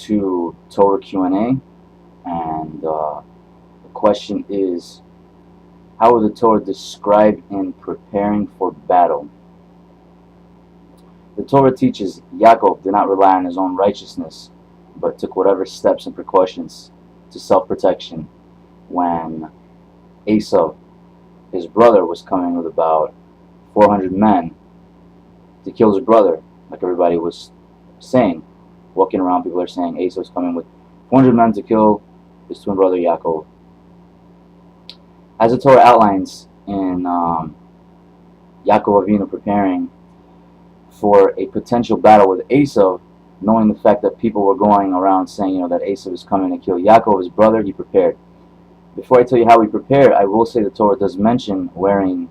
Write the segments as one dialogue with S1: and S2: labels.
S1: to Torah Q&A, and the question is, how would the Torah describe in preparing for battle? The Torah teaches Yakov did not rely on his own righteousness, but took whatever steps and precautions to self-protection when Esav, his brother, was coming with about 400 men to kill his brother. Like everybody was saying, walking around, people are saying Esav's coming with 400 men to kill his twin brother Yakov. As the Torah outlines in Yakov Avinu preparing for a potential battle with Esav, knowing the fact that people were going around saying, that Esav is coming to kill Yakov, his brother, he prepared. Before I tell you how he prepared, I will say the Torah does mention wearing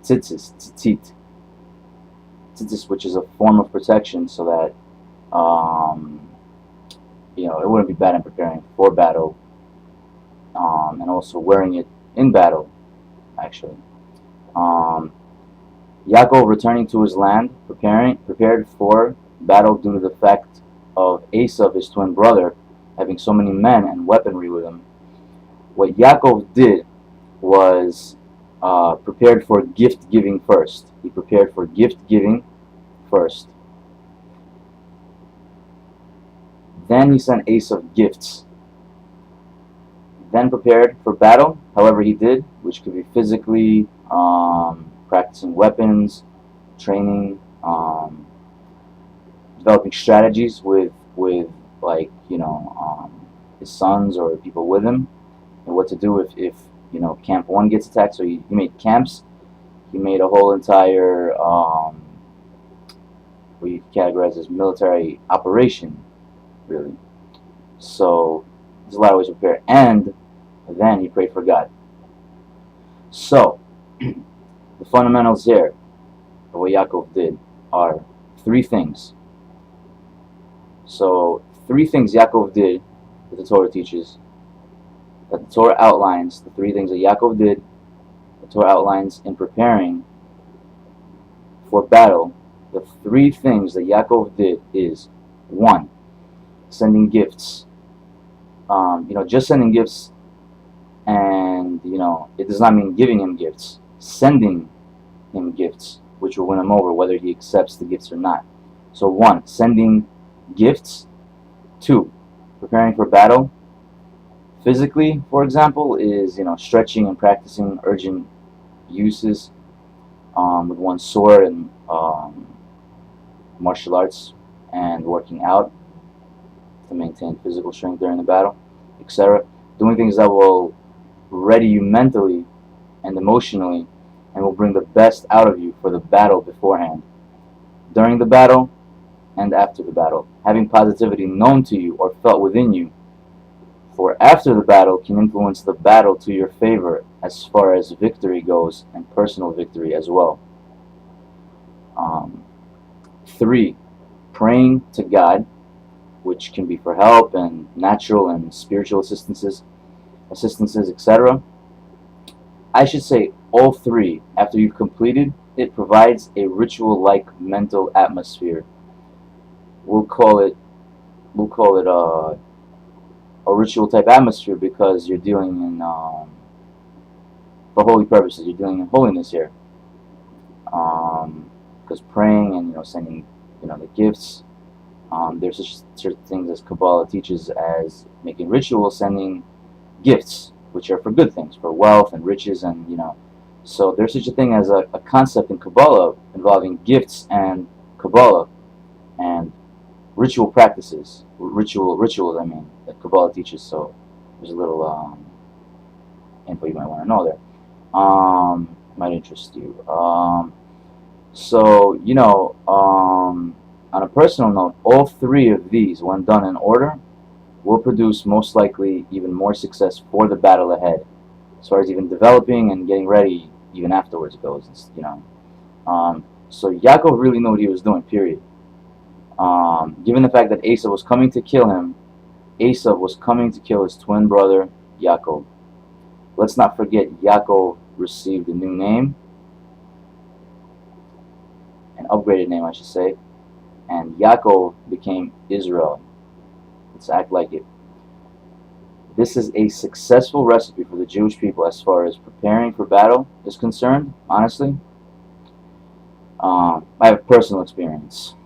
S1: TZITZIS, which is a form of protection, so that it wouldn't be bad in preparing for battle, and also wearing it in battle, actually. Yaakov returning to his land, prepared for battle due to the fact of Esav, his twin brother, having so many men and weaponry with him. What Yaakov did was prepared for gift giving first. He prepared for gift giving first. Then he sent Esav gifts. Then prepared for battle, however he did, which could be physically, practicing weapons, training, developing strategies with his sons or people with him, and what to do if camp 1 gets attacked. So he made camps. He made a whole entire what you categorize as military operation, really. So there's a lot of ways to prepare, and then he prayed for God. So the fundamentals here of what Yaakov did are 3 things. So 3 things Yaakov did that the Torah teaches, that the Torah outlines, the 3 things that Yaakov did, the Torah outlines in preparing for battle. The 3 things that Yaakov did is, 1, sending gifts. Just sending gifts, and it does not mean giving him gifts. Sending him gifts, which will win him over whether he accepts the gifts or not. So 1, sending gifts. 2, preparing for battle. Physically, for example, is stretching and practicing urgent uses with one's sword and martial arts, and working out to maintain physical strength during the battle, etc. Doing things that will ready you mentally and emotionally, and will bring the best out of you for the battle beforehand, during the battle, and after the battle. Having positivity known to you or felt within you for after the battle can influence the battle to your favor as far as victory goes, and personal victory as well. 3, praying to God, which can be for help and natural and spiritual assistances, etc. I should say all 3. After you've completed, it provides a ritual-like mental atmosphere. We'll call it a ritual type atmosphere, because you're dealing in for holy purposes. You're dealing in holiness here, because praying and sending the gifts. There's such certain things as Kabbalah teaches as making rituals, sending gifts, which are for good things, for wealth and riches, and so there's such a thing as a concept in Kabbalah involving gifts and Kabbalah and ritual practices, rituals. I mean, that Kabbalah teaches. So there's a little info you might want to know there. Might interest you. On a personal note, all 3 of these, when done in order, will produce most likely even more success for the battle ahead, as far as even developing and getting ready even afterwards goes. So Yaakov really knew what he was doing, period. Given the fact that Esav was coming to kill him, Esav was coming to kill his twin brother Yaakov. Let's not forget, Yaakov received a new name, an upgraded name I should say, and Yaakov became Israel. Let's act like it. This is a successful recipe for the Jewish people as far as preparing for battle is concerned, honestly. I have personal experience.